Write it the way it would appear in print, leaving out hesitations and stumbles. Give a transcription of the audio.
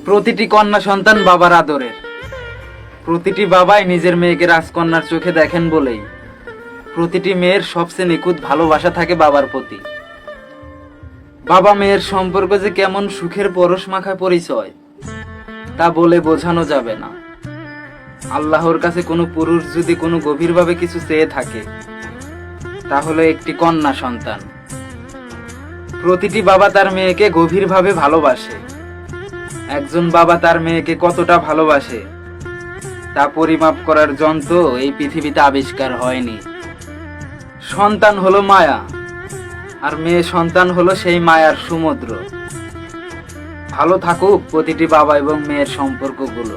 প্রতিটি কন্যা সন্তান বাবার আদরের। প্রতিটি বাবাই নিজের মেয়েকে রাজকন্যার চোখে দেখেন বলেই প্রতিটি মেয়ের সবচেয়ে নিখুঁত ভালোবাসা থাকে বাবার প্রতি। বাবা মেয়ের সম্পর্ক যে কেমন সুখের পরশ মাখা পরিচয় তা বলে বোঝানো যাবে না। আল্লাহর কাছে কোনো পুরুষ যদি কোনো গভীরভাবে কিছু চেয়ে থাকে তাহলে একটি কন্যা সন্তান। প্রতিটি বাবা তার মেয়েকে গভীরভাবে ভালোবাসে। একজন বাবা তার মেয়েকে কতটা ভালোবাসে তা পরিমাপ করার যন্ত্র এই পৃথিবীতে আবিষ্কার হয়নি। সন্তান হলো মায়া, আর মেয়ে সন্তান হলো সেই মায়ার সমুদ্র। ভালো থাকুক প্রতিটি বাবা এবং মেয়ের সম্পর্কগুলো।